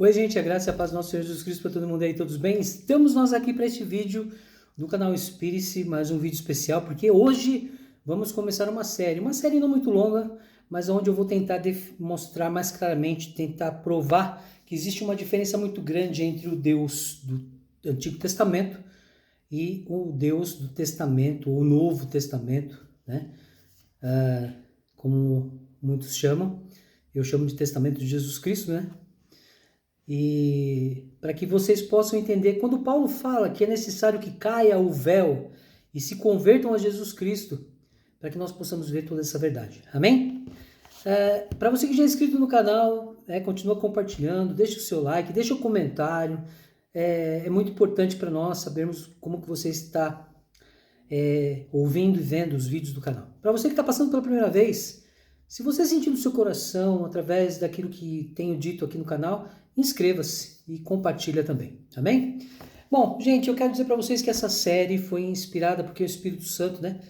Oi, gente, a graça e a paz do nosso Senhor Jesus Cristo para todo mundo aí, todos bem? Estamos nós aqui para este vídeo do canal Inspire-se, mais um vídeo especial, porque hoje vamos começar uma série não muito longa, mas onde eu vou tentar mostrar mais claramente, tentar provar que existe uma diferença muito grande entre o Deus do Antigo Testamento e o Deus do Testamento, o Novo Testamento, né? Como muitos chamam, eu chamo de Testamento de Jesus Cristo, né? E para que vocês possam entender, quando Paulo fala que é necessário que caia o véu e se convertam a Jesus Cristo, para que nós possamos ver toda essa verdade. Amém? Para você que já é inscrito no canal, continua compartilhando, deixa o seu like, deixa o comentário. É muito importante para nós sabermos como que você está ouvindo e vendo os vídeos do canal. Para você que está passando pela primeira vez, se você sentir no seu coração, através daquilo que tenho dito aqui no canal, inscreva-se e compartilha também, amém? Bom, gente, eu quero dizer para vocês que essa série foi inspirada porque o Espírito Santo, né?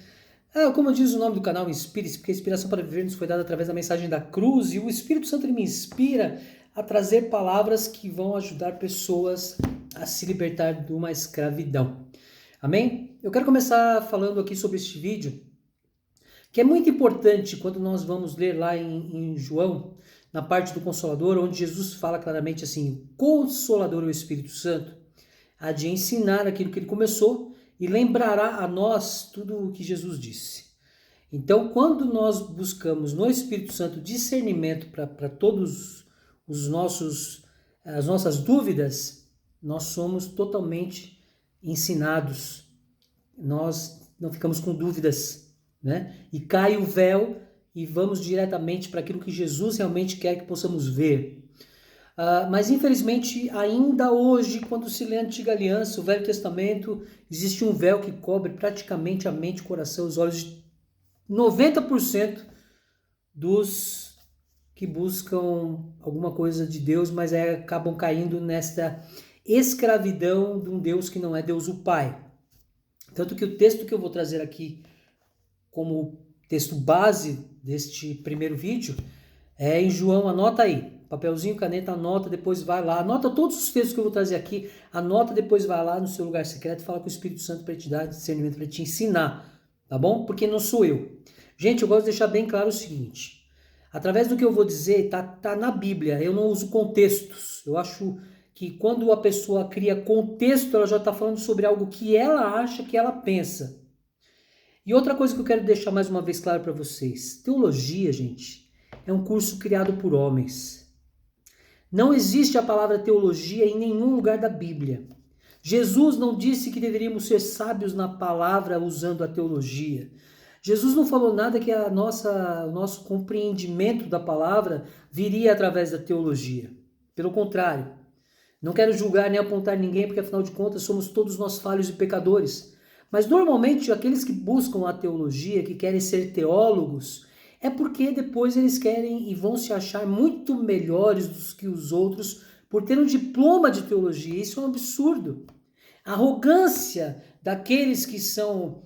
Como diz o nome do canal, Inspire-se, porque a inspiração para viver nos foi dada através da mensagem da cruz, e o Espírito Santo ele me inspira a trazer palavras que vão ajudar pessoas a se libertar de uma escravidão. Amém? Eu quero começar falando aqui sobre este vídeo, que é muito importante quando nós vamos ler lá em João, na parte do Consolador, onde Jesus fala claramente assim: o Consolador, o Espírito Santo, há de ensinar aquilo que ele começou e lembrará a nós tudo o que Jesus disse. Então, quando nós buscamos no Espírito Santo discernimento para todos as nossas dúvidas, nós somos totalmente ensinados. Nós não ficamos com dúvidas, né? E cai o véu e vamos diretamente para aquilo que Jesus realmente quer que possamos ver. Mas infelizmente ainda hoje, quando se lê a Antiga Aliança, o Velho Testamento, existe um véu que cobre praticamente a mente, o coração, os olhos de 90% dos que buscam alguma coisa de Deus, mas acabam caindo nesta escravidão de um Deus que não é Deus o Pai. Tanto que o texto que eu vou trazer aqui como texto base deste primeiro vídeo é em João, anota aí, papelzinho, caneta, anota, depois vai lá, anota todos os textos que eu vou trazer aqui, anota, depois vai lá no seu lugar secreto e fala com o Espírito Santo para te dar discernimento, para te ensinar, tá bom? Porque não sou eu. Gente, eu gosto de deixar bem claro o seguinte, através do que eu vou dizer, tá na Bíblia, eu não uso contextos, eu acho que quando a pessoa cria contexto, ela já está falando sobre algo que ela acha, que ela pensa. E outra coisa que eu quero deixar mais uma vez claro para vocês, teologia, gente, é um curso criado por homens. Não existe a palavra teologia em nenhum lugar da Bíblia. Jesus não disse que deveríamos ser sábios na palavra usando a teologia. Jesus não falou nada que o nosso compreendimento da palavra viria através da teologia. Pelo contrário, não quero julgar nem apontar ninguém, porque afinal de contas somos todos nós falhos e pecadores. Mas normalmente aqueles que buscam a teologia, que querem ser teólogos, é porque depois eles querem e vão se achar muito melhores do que os outros por ter um diploma de teologia. Isso é um absurdo. A arrogância daqueles que são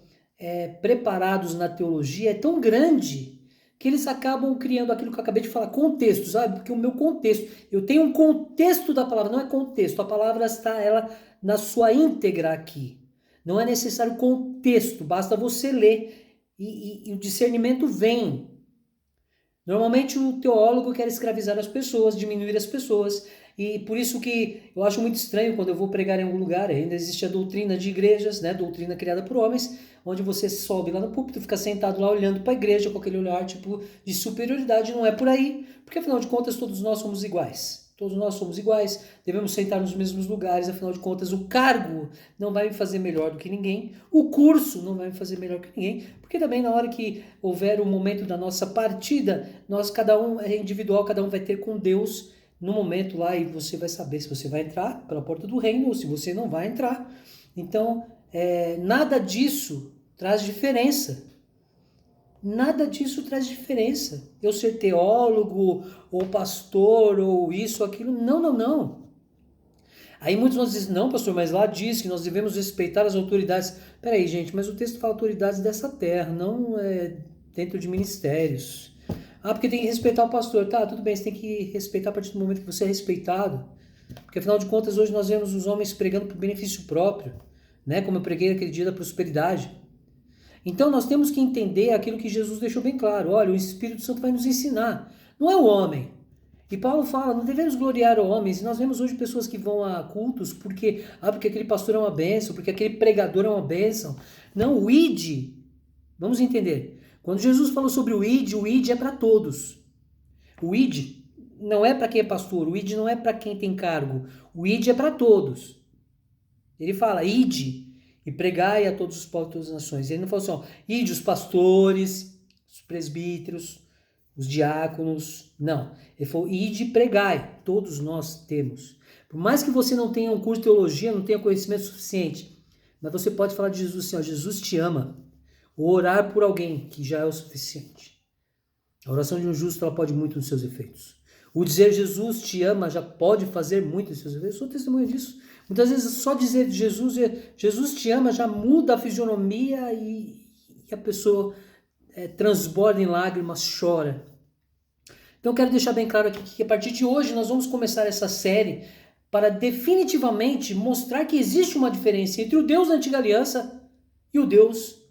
preparados na teologia é tão grande que eles acabam criando aquilo que eu acabei de falar, contexto, sabe? Porque o meu contexto, eu tenho um contexto da palavra, não é contexto, a palavra está ela na sua íntegra aqui. Não é necessário contexto, basta você ler e o discernimento vem. Normalmente o teólogo quer escravizar as pessoas, diminuir as pessoas, e por isso que eu acho muito estranho quando eu vou pregar em algum lugar, ainda existe a doutrina de igrejas, né, doutrina criada por homens, onde você sobe lá no púlpito, fica sentado lá olhando para a igreja com aquele olhar tipo de superioridade. Não é por aí, porque afinal de contas todos nós somos iguais. Todos nós somos iguais, devemos sentar nos mesmos lugares, afinal de contas o cargo não vai me fazer melhor do que ninguém, o curso não vai me fazer melhor que ninguém, porque também na hora que houver o momento da nossa partida, cada um é individual, cada um vai ter com Deus no momento lá e você vai saber se você vai entrar pela porta do reino ou se você não vai entrar. Então, nada disso traz diferença. Nada disso traz diferença. Eu ser teólogo, ou pastor, ou isso, aquilo. Não, não, não. Aí muitos nós dizem, não, pastor, mas lá diz que nós devemos respeitar as autoridades. Peraí, gente, mas o texto fala autoridades dessa terra, não dentro de ministérios. Porque tem que respeitar o pastor. Tá, tudo bem, você tem que respeitar a partir do momento que você é respeitado. Porque afinal de contas hoje nós vemos os homens pregando por benefício próprio, né? Como eu preguei aquele dia da prosperidade. Então nós temos que entender aquilo que Jesus deixou bem claro. Olha, o Espírito Santo vai nos ensinar. Não é o homem. E Paulo fala, não devemos gloriar homens. E nós vemos hoje pessoas que vão a cultos porque aquele pastor é uma bênção, porque aquele pregador é uma bênção. Não, o id, vamos entender. Quando Jesus falou sobre o id é para todos. O id não é para quem é pastor, o id não é para quem tem cargo. O id é para todos. Ele fala, id, e pregai a todos os povos e todas as nações. Ele não falou assim, ó, ide os pastores, os presbíteros, os diáconos. Não. Ele falou, ide e pregai. Todos nós temos. Por mais que você não tenha um curso de teologia, não tenha conhecimento suficiente, mas você pode falar de Jesus assim, ó, Jesus te ama. Ou orar por alguém, que já é o suficiente. A oração de um justo, ela pode muito nos seus efeitos. O dizer Jesus te ama já pode fazer muito nos seus efeitos. Eu sou testemunha disso. Muitas vezes só dizer Jesus te ama já muda a fisionomia e a pessoa transborda em lágrimas, chora. Então eu quero deixar bem claro aqui que a partir de hoje nós vamos começar essa série para definitivamente mostrar que existe uma diferença entre o Deus da Antiga Aliança e o Deus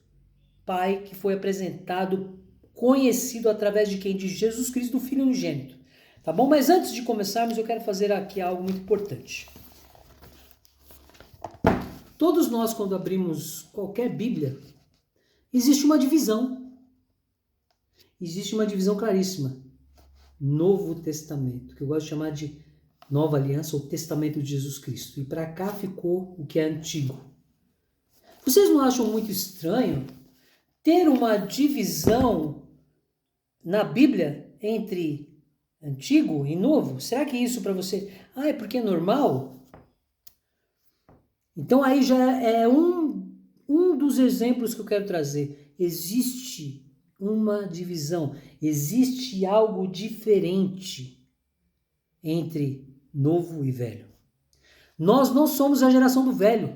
Pai que foi apresentado, conhecido através de quem? De Jesus Cristo, do Filho unigênito. Tá bom? Mas antes de começarmos eu quero fazer aqui algo muito importante. Todos nós, quando abrimos qualquer Bíblia, existe uma divisão. Existe uma divisão claríssima. Novo Testamento, que eu gosto de chamar de Nova Aliança ou Testamento de Jesus Cristo. E para cá ficou o que é antigo. Vocês não acham muito estranho ter uma divisão na Bíblia entre antigo e novo? Será que isso para você... é porque é normal? Então aí já é um dos exemplos que eu quero trazer. Existe uma divisão, existe algo diferente entre novo e velho. Nós não somos a geração do velho,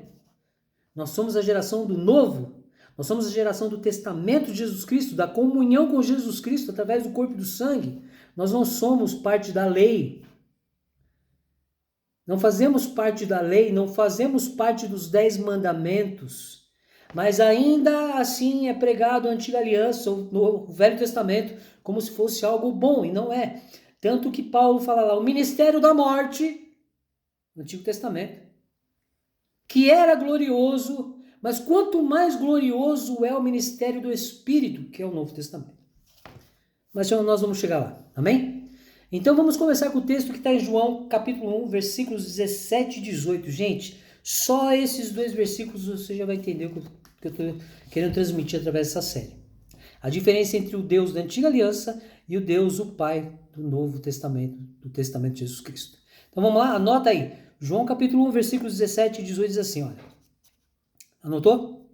nós somos a geração do novo, nós somos a geração do testamento de Jesus Cristo, da comunhão com Jesus Cristo através do corpo e do sangue. Nós não somos parte da lei. Não fazemos parte da lei, não fazemos parte dos 10 mandamentos, mas ainda assim é pregado a Antiga Aliança, no Velho Testamento, como se fosse algo bom, e não é. Tanto que Paulo fala lá, o ministério da morte, no Antigo Testamento, que era glorioso, mas quanto mais glorioso é o ministério do Espírito, que é o Novo Testamento. Mas nós vamos chegar lá, amém? Então vamos começar com o texto que está em João capítulo 1, versículos 17 e 18. Gente, só esses 2 versículos você já vai entender o que eu estou querendo transmitir através dessa série. A diferença entre o Deus da Antiga Aliança e o Deus, o Pai do Novo Testamento, do Testamento de Jesus Cristo. Então vamos lá, anota aí. João capítulo 1, versículos 17 e 18 diz assim, olha. Anotou?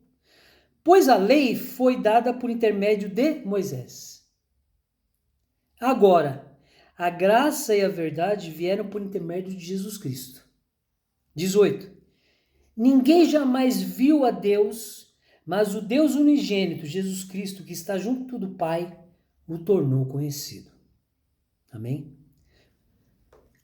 Pois a lei foi dada por intermédio de Moisés. Agora, a graça e a verdade vieram por intermédio de Jesus Cristo. 18. Ninguém jamais viu a Deus, mas o Deus unigênito, Jesus Cristo, que está junto do Pai, o tornou conhecido. Amém?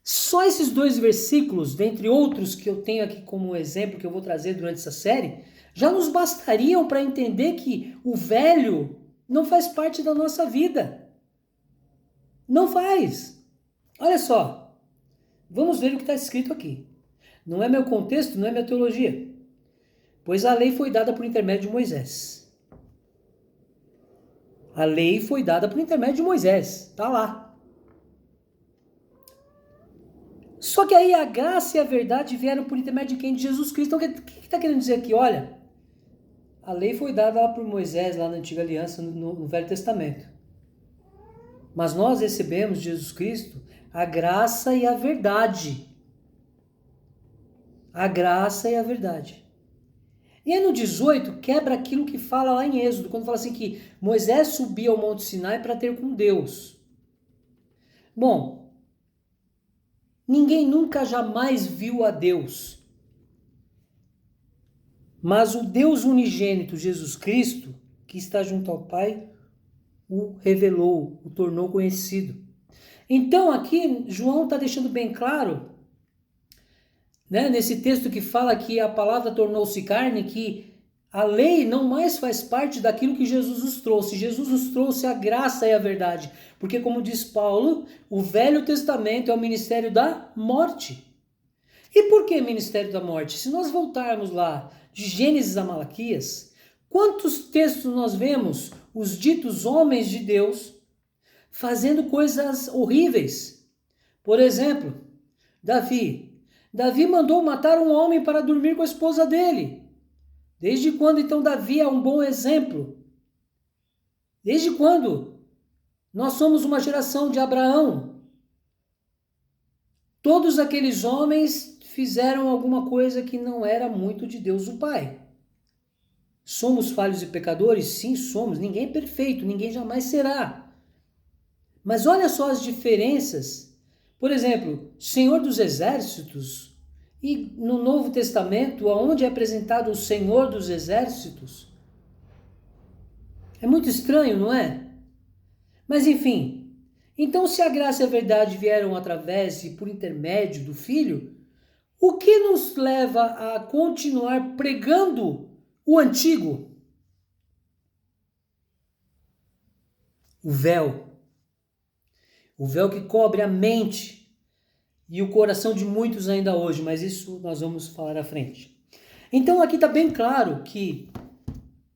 Só esses 2 versículos, dentre outros que eu tenho aqui como exemplo, que eu vou trazer durante essa série, já nos bastariam para entender que o velho não faz parte da nossa vida. Não faz. Olha só. Vamos ver o que está escrito aqui. Não é meu contexto, não é minha teologia. Pois a lei foi dada por intermédio de Moisés. A lei foi dada por intermédio de Moisés. Está lá. Só que aí a graça e a verdade vieram por intermédio de quem? De Jesus Cristo. Então o que está querendo dizer aqui? Olha, a lei foi dada lá por Moisés, lá na Antiga Aliança, no Velho Testamento. Mas nós recebemos de Jesus Cristo a graça e a verdade. A graça e a verdade. E aí no 18 quebra aquilo que fala lá em Êxodo, quando fala assim que Moisés subia ao Monte Sinai para ter com Deus. Bom, ninguém nunca jamais viu a Deus. Mas o Deus unigênito, Jesus Cristo, que está junto ao Pai, o revelou, o tornou conhecido. Então aqui João está deixando bem claro né, nesse texto que fala que a palavra tornou-se carne, que a lei não mais faz parte daquilo que Jesus nos trouxe. Jesus nos trouxe a graça e a verdade. Porque, como diz Paulo, o Velho Testamento é o ministério da morte. E por que ministério da morte? Se nós voltarmos lá de Gênesis a Malaquias, quantos textos nós vemos os ditos homens de Deus fazendo coisas horríveis? Por exemplo, Davi. Davi mandou matar um homem para dormir com a esposa dele. Desde quando então Davi é um bom exemplo? Desde quando? Nós somos uma geração de Abraão. Todos aqueles homens fizeram alguma coisa que não era muito de Deus o Pai. Somos falhos e pecadores? Sim, somos. Ninguém é perfeito, ninguém jamais será. Mas olha só as diferenças. Por exemplo, Senhor dos Exércitos, e no Novo Testamento, onde é apresentado o Senhor dos Exércitos, é muito estranho, não é? Mas enfim, então se a graça e a verdade vieram através e por intermédio do Filho, o que nos leva a continuar pregando o antigo? O véu. O véu que cobre a mente e o coração de muitos ainda hoje, mas isso nós vamos falar à frente. Então aqui está bem claro que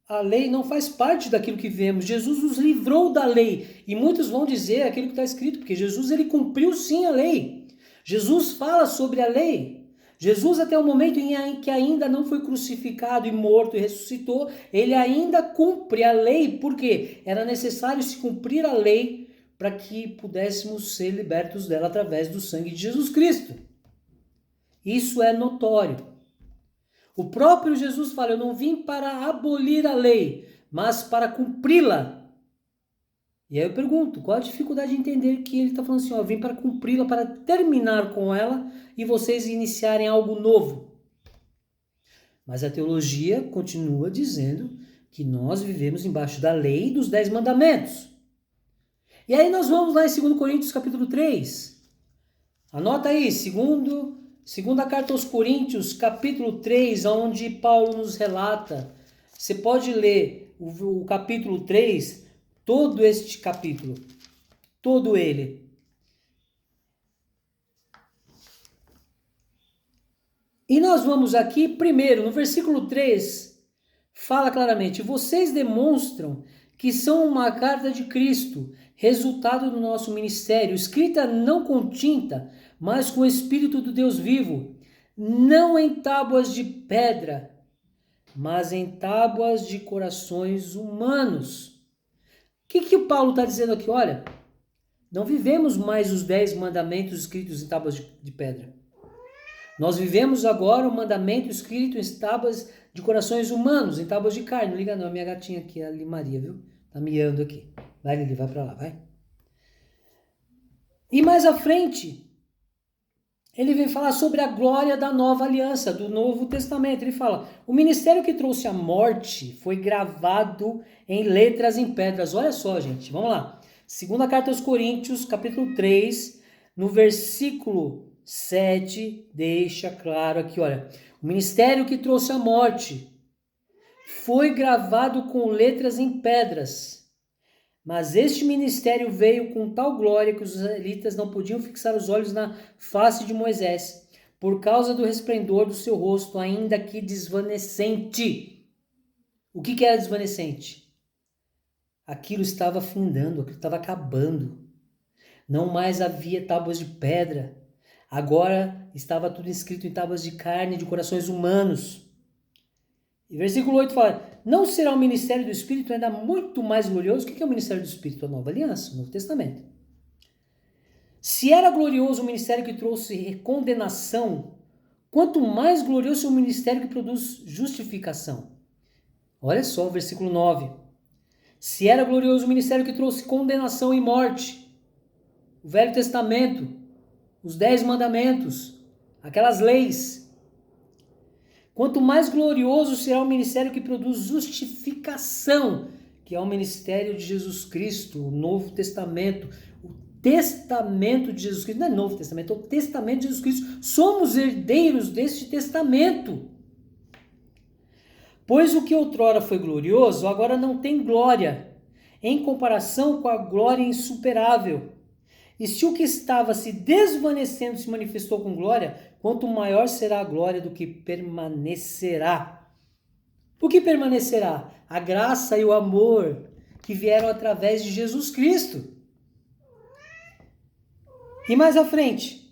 a lei não faz parte daquilo que vemos. Jesus nos livrou da lei. E muitos vão dizer aquilo que está escrito, porque Jesus ele cumpriu sim a lei. Jesus fala sobre a lei. Jesus, até o momento em que ainda não foi crucificado e morto e ressuscitou, ele ainda cumpre a lei, porque era necessário se cumprir a lei para que pudéssemos ser libertos dela através do sangue de Jesus Cristo. Isso é notório. O próprio Jesus fala, eu não vim para abolir a lei, mas para cumpri-la. E aí eu pergunto, qual a dificuldade de entender que ele está falando assim, eu vim para cumpri-la, para terminar com ela e vocês iniciarem algo novo. Mas a teologia continua dizendo que nós vivemos embaixo da lei dos 10 mandamentos. E aí nós vamos lá em 2 Coríntios capítulo 3. Anota aí, segunda carta aos Coríntios, capítulo 3, onde Paulo nos relata. Você pode ler o capítulo 3, todo este capítulo, todo ele. E nós vamos aqui, primeiro, no versículo 3, fala claramente, vocês demonstram que são uma carta de Cristo, resultado do nosso ministério, escrita não com tinta, mas com o Espírito do Deus vivo, não em tábuas de pedra, mas em tábuas de corações humanos. O que o Paulo está dizendo aqui? Olha, não vivemos mais os 10 mandamentos escritos em tábuas de pedra. Nós vivemos agora o mandamento escrito em tábuas de corações humanos, em tábuas de carne. Não liga não, a minha gatinha aqui, a Maria, viu? Tá miando aqui. Vai, Lili, vai para lá, vai. E mais à frente, ele vem falar sobre a glória da nova aliança, do Novo Testamento. Ele fala, o ministério que trouxe a morte foi gravado em letras em pedras. Olha só, gente, vamos lá. Segunda carta aos Coríntios, capítulo 3, no versículo 7, deixa claro aqui, olha. O ministério que trouxe a morte foi gravado com letras em pedras. Mas este ministério veio com tal glória que os israelitas não podiam fixar os olhos na face de Moisés, por causa do resplendor do seu rosto, ainda que desvanecente. O que era desvanecente? Aquilo estava findando, aquilo estava acabando. Não mais havia tábuas de pedra. Agora estava tudo escrito em tábuas de carne, de corações humanos. E versículo 8 fala, não será o ministério do Espírito ainda muito mais glorioso? O que é o ministério do Espírito? A nova aliança, o Novo Testamento. Se era glorioso o ministério que trouxe condenação, quanto mais glorioso é o ministério que produz justificação. Olha só o versículo 9. Se era glorioso o ministério que trouxe condenação e morte, o Velho Testamento, os 10 mandamentos, aquelas leis, quanto mais glorioso será o ministério que produz justificação, que é o ministério de Jesus Cristo, o Novo Testamento, testamento de Jesus Cristo. Não é Novo Testamento, é o testamento de Jesus Cristo. Somos herdeiros deste testamento. Pois o que outrora foi glorioso, agora não tem glória, em comparação com a glória insuperável. E se o que estava se desvanecendo se manifestou com glória, quanto maior será a glória do que permanecerá. O que permanecerá? A graça e o amor que vieram através de Jesus Cristo. E mais à frente.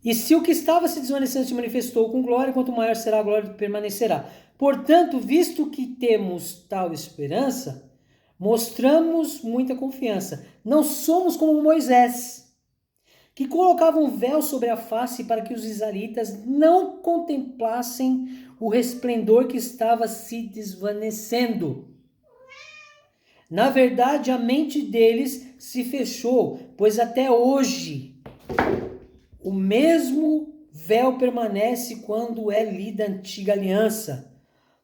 E se o que estava se desvanecendo se manifestou com glória, quanto maior será a glória que permanecerá. Portanto, visto que temos tal esperança, mostramos muita confiança. Não somos como Moisés, que colocava um véu sobre a face para que os israelitas não contemplassem o resplendor que estava se desvanecendo. Na verdade, a mente deles se fechou, pois até hoje o mesmo véu permanece quando é lida a antiga aliança.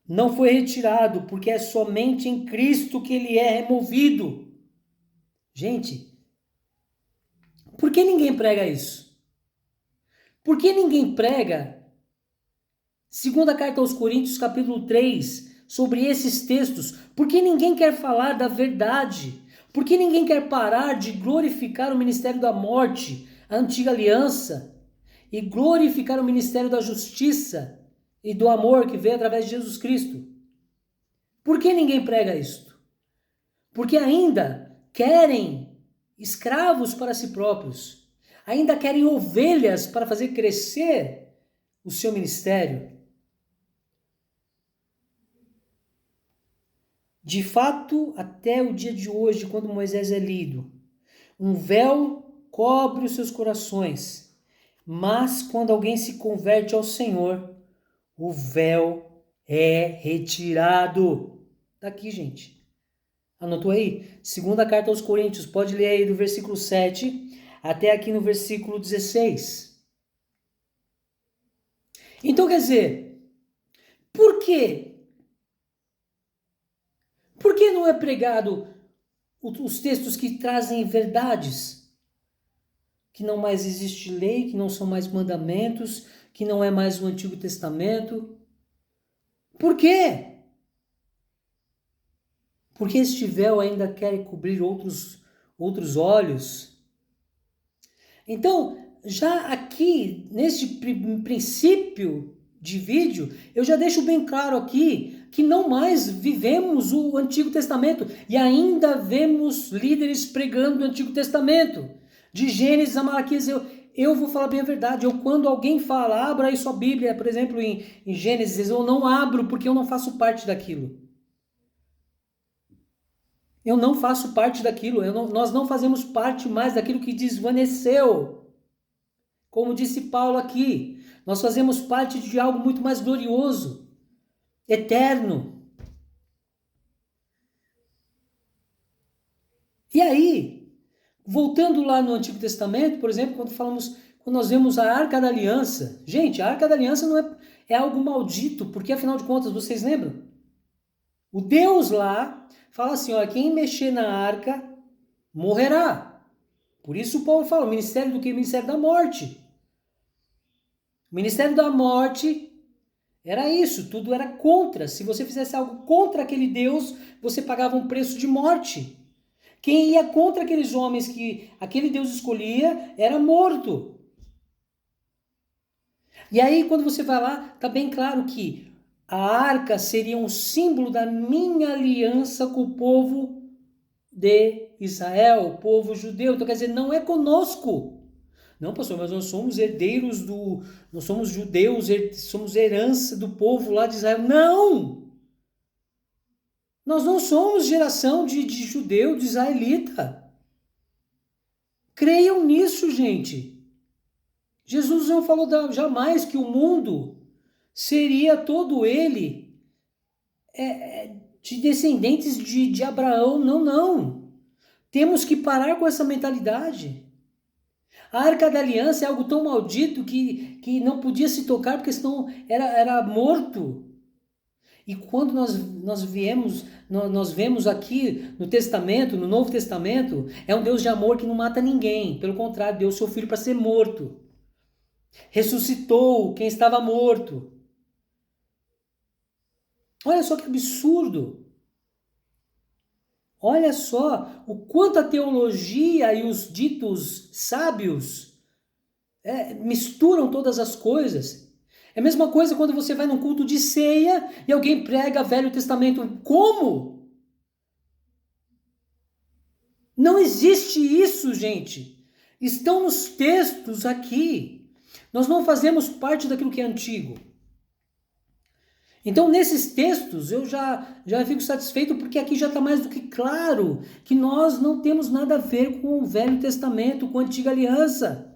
Não foi retirado, porque é somente em Cristo que ele é removido. Gente, por que ninguém prega isso? Por que ninguém prega, segunda carta aos Coríntios, capítulo 3, sobre esses textos? Por que ninguém quer falar da verdade? Por que ninguém quer parar de glorificar o ministério da morte, a antiga aliança, e glorificar o ministério da justiça e do amor que veio através de Jesus Cristo? Por que ninguém prega isto? Porque ainda querem escravos para si próprios, ainda querem ovelhas para fazer crescer o seu ministério. De fato, até o dia de hoje, quando Moisés é lido, um véu cobre os seus corações, mas quando alguém se converte ao Senhor, o véu é retirado. Tá aqui, gente. Anotou aí? Segunda carta aos Coríntios, pode ler aí do versículo 7 até aqui no versículo 16. Então, quer dizer, por quê? Por que não é pregado os textos que trazem verdades? Que não mais existe lei, que não são mais mandamentos, que não é mais o Antigo Testamento. Por quê? Porque este véu ainda quer cobrir outros olhos. Então, já aqui, neste princípio de vídeo, eu já deixo bem claro aqui que não mais vivemos o Antigo Testamento e ainda vemos líderes pregando o Antigo Testamento. De Gênesis a Malaquias, eu vou falar bem a verdade. Quando alguém fala, abra aí sua Bíblia, por exemplo, em Gênesis, eu não abro porque eu não faço parte daquilo. Eu não faço parte daquilo. Nós não fazemos parte mais daquilo que desvaneceu. Como disse Paulo aqui, nós fazemos parte de algo muito mais glorioso, eterno. E aí, voltando lá no Antigo Testamento, por exemplo, quando nós vemos a Arca da Aliança. Gente, a Arca da Aliança não é algo maldito, porque afinal de contas, vocês lembram? O Deus lá fala assim, ó, quem mexer na arca morrerá. Por isso o Paulo fala, o ministério do que? O ministério da morte. O ministério da morte era isso, tudo era contra. Se você fizesse algo contra aquele Deus, você pagava um preço de morte. Quem ia contra aqueles homens que aquele Deus escolhia era morto. E aí, quando você vai lá, tá bem claro que a arca seria um símbolo da minha aliança com o povo de Israel, o povo judeu. Então, quer dizer, não é conosco. Não, pastor, mas nós somos herdeiros nós somos judeus, somos herança do povo lá de Israel. Não! Nós não somos geração de judeu, de israelita. Creiam nisso, gente. Jesus não falou jamais que o mundo seria todo ele de descendentes de Abraão. Não, não. Temos que parar com essa mentalidade. A Arca da Aliança é algo tão maldito que não podia se tocar, porque senão era morto. E quando nós vemos aqui no Testamento, no Novo Testamento, é um Deus de amor que não mata ninguém. Pelo contrário, deu o seu filho para ser morto. Ressuscitou quem estava morto. Olha só que absurdo. Olha só o quanto a teologia e os ditos sábios misturam todas as coisas. É a mesma coisa quando você vai num culto de ceia e alguém prega Velho Testamento. Como? Não existe isso, gente. Estão nos textos aqui. Nós não fazemos parte daquilo que é antigo. Então, nesses textos, eu já fico satisfeito porque aqui já está mais do que claro que nós não temos nada a ver com o Velho Testamento, com a Antiga Aliança.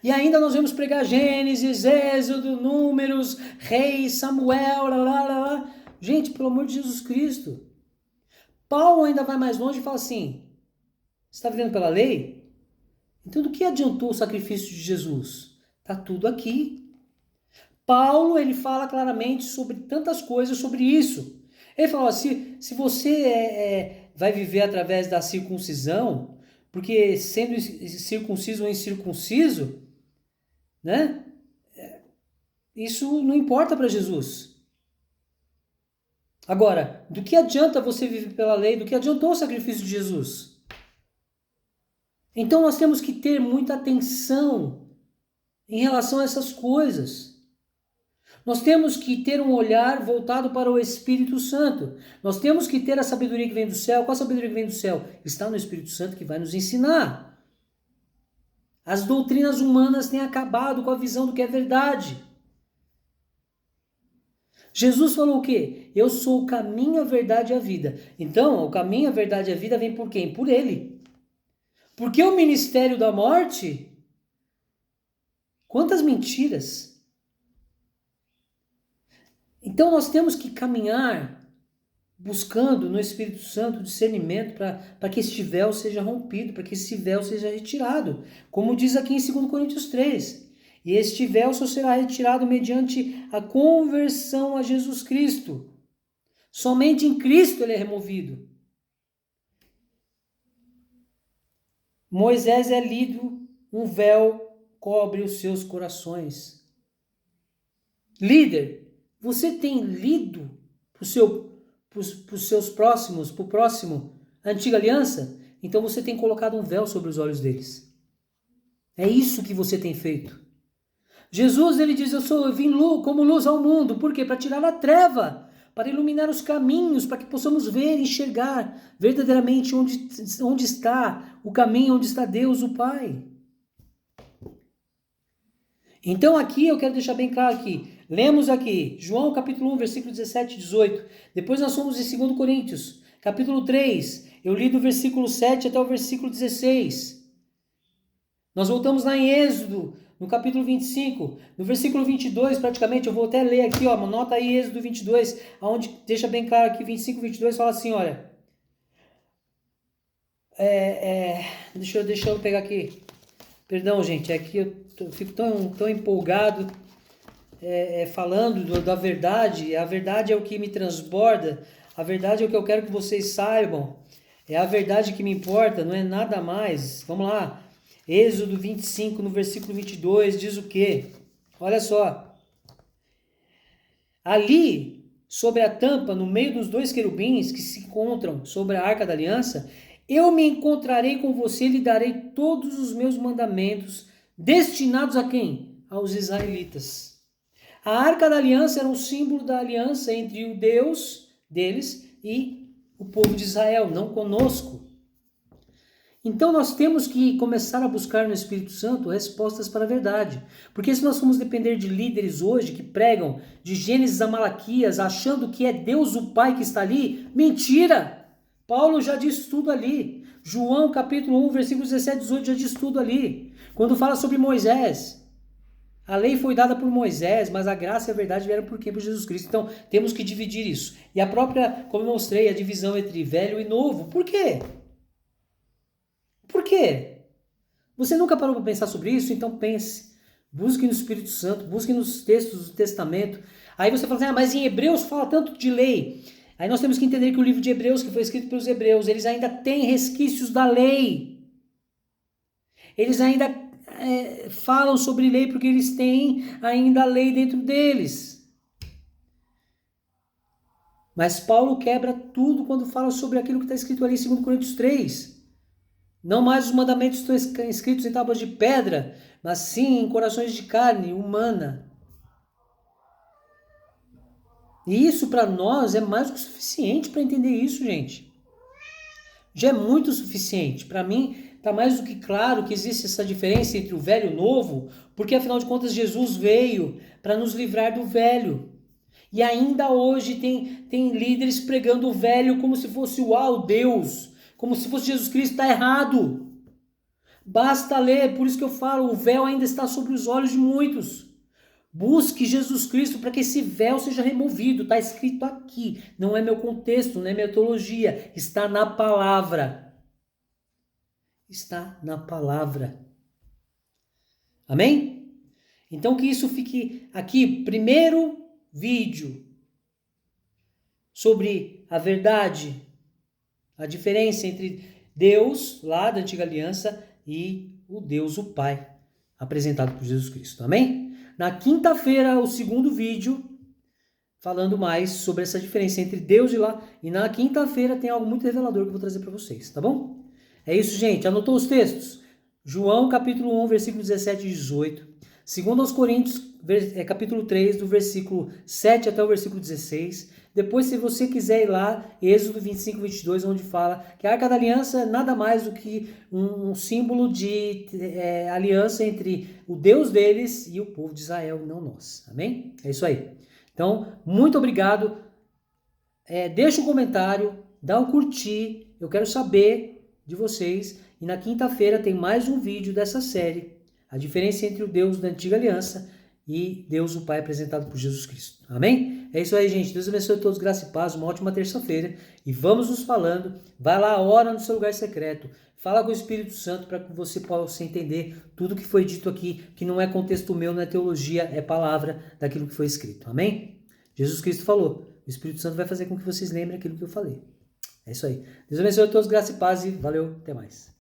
E ainda nós vamos pregar Gênesis, Êxodo, Números, Reis, Samuel, lá. Gente, pelo amor de Jesus Cristo. Paulo ainda vai mais longe e fala assim, você está vivendo pela lei? Então do que adiantou o sacrifício de Jesus? Está tudo aqui. Paulo, ele fala claramente sobre tantas coisas sobre isso. Ele fala, se você vai viver através da circuncisão, porque sendo circunciso ou incircunciso, né? Isso não importa para Jesus. Agora, do que adianta você viver pela lei? Do que adiantou o sacrifício de Jesus? Então nós temos que ter muita atenção em relação a essas coisas. Nós temos que ter um olhar voltado para o Espírito Santo. Nós temos que ter a sabedoria que vem do céu. Qual a sabedoria que vem do céu? Está no Espírito Santo que vai nos ensinar. As doutrinas humanas têm acabado com a visão do que é verdade. Jesus falou o quê? Eu sou o caminho, a verdade e a vida. Então, o caminho, a verdade e a vida vem por quem? Por Ele. Porque o ministério da morte... Quantas mentiras! Então nós temos que caminhar buscando no Espírito Santo discernimento para que este véu seja rompido, para que esse véu seja retirado. Como diz aqui em 2 Coríntios 3. E este véu só será retirado mediante a conversão a Jesus Cristo. Somente em Cristo ele é removido. Moisés é lido, um véu cobre os seus corações. Líder, você tem lido para os seus próximos, para o próximo, a antiga aliança? Então você tem colocado um véu sobre os olhos deles. É isso que você tem feito. Jesus, ele diz, eu vim como luz ao mundo. Por quê? Para tirar a treva, para iluminar os caminhos, para que possamos ver e enxergar verdadeiramente onde está o caminho, onde está Deus, o Pai. Então aqui eu quero deixar bem claro aqui. Lemos aqui, João capítulo 1, versículo 17 e 18. Depois nós fomos em 2 Coríntios, capítulo 3. Eu li do versículo 7 até o versículo 16. Nós voltamos lá em Êxodo, no capítulo 25. No versículo 22, praticamente, eu vou até ler aqui, ó, nota aí Êxodo 22, onde deixa bem claro que 25, 22 fala assim, olha. Deixa eu pegar aqui. Perdão, gente, é que eu fico tão empolgado falando da verdade. A verdade é o que me transborda, a verdade é o que eu quero que vocês saibam, é a verdade que me importa, não é nada mais. Vamos lá, Êxodo 25, no versículo 22, diz o quê? Olha só. Ali, sobre a tampa, no meio dos dois querubins que se encontram sobre a arca da aliança, eu me encontrarei com você e lhe darei todos os meus mandamentos, destinados a quem? Aos israelitas. A arca da aliança era um símbolo da aliança entre o Deus deles e o povo de Israel, não conosco. Então nós temos que começar a buscar no Espírito Santo respostas para a verdade. Porque se nós formos depender de líderes hoje que pregam de Gênesis a Malaquias, achando que é Deus o Pai que está ali, mentira! Paulo já diz tudo ali. João capítulo 1, versículos 17 e 18 já diz tudo ali. Quando fala sobre Moisés, a lei foi dada por Moisés, mas a graça e a verdade vieram por quê? Por Jesus Cristo. Então temos que dividir isso. E a própria, como eu mostrei, a divisão entre velho e novo. Por quê? Por quê? Você nunca parou para pensar sobre isso? Então pense. Busque no Espírito Santo, busque nos textos do Testamento. Aí você fala assim, mas em Hebreus fala tanto de lei. Aí nós temos que entender que o livro de Hebreus, que foi escrito pelos hebreus, eles ainda têm resquícios da lei. Eles ainda falam sobre lei porque eles têm ainda a lei dentro deles. Mas Paulo quebra tudo quando fala sobre aquilo que está escrito ali em 2 Coríntios 3. Não mais os mandamentos estão escritos em tábuas de pedra, mas sim em corações de carne humana. E isso para nós é mais do que suficiente para entender isso, gente. Já é muito suficiente. Para mim, está mais do que claro que existe essa diferença entre o velho e o novo, porque afinal de contas Jesus veio para nos livrar do velho. E ainda hoje tem líderes pregando o velho como se fosse o Deus, como se fosse Jesus Cristo. Está errado. Basta ler, por isso que eu falo, o véu ainda está sobre os olhos de muitos. Busque Jesus Cristo para que esse véu seja removido. Está escrito aqui. Não é meu contexto, não é minha teologia. Está na palavra. Está na palavra. Amém? Então que isso fique aqui. Primeiro vídeo sobre a verdade, a diferença entre Deus, lá da antiga aliança, e o Deus, o Pai, apresentado por Jesus Cristo. Amém? Na quinta-feira, o segundo vídeo, falando mais sobre essa diferença entre Deus e lá. E na quinta-feira tem algo muito revelador que eu vou trazer para vocês, tá bom? É isso, gente. Anotou os textos? João, capítulo 1, versículo 17 e 18. 2 Coríntios, capítulo 3, do versículo 7 até o versículo 16. Depois, se você quiser ir lá, Êxodo 25, 22, onde fala que a Arca da Aliança é nada mais do que um símbolo de aliança entre o Deus deles e o povo de Israel, não nós. Amém? É isso aí. Então, muito obrigado. Deixa um comentário, dá um curtir. Eu quero saber de vocês. E na quinta-feira tem mais um vídeo dessa série. A diferença entre o Deus da antiga aliança e Deus o Pai apresentado por Jesus Cristo. Amém? É isso aí, gente. Deus abençoe a todos, graça e paz. Uma ótima terça-feira. E vamos nos falando. Vai lá, ora no seu lugar secreto. Fala com o Espírito Santo para que você possa entender tudo que foi dito aqui, que não é contexto meu, não é teologia, é palavra daquilo que foi escrito. Amém? Jesus Cristo falou. O Espírito Santo vai fazer com que vocês lembrem aquilo que eu falei. É isso aí. Deus abençoe a todos, graça e paz. E valeu, até mais.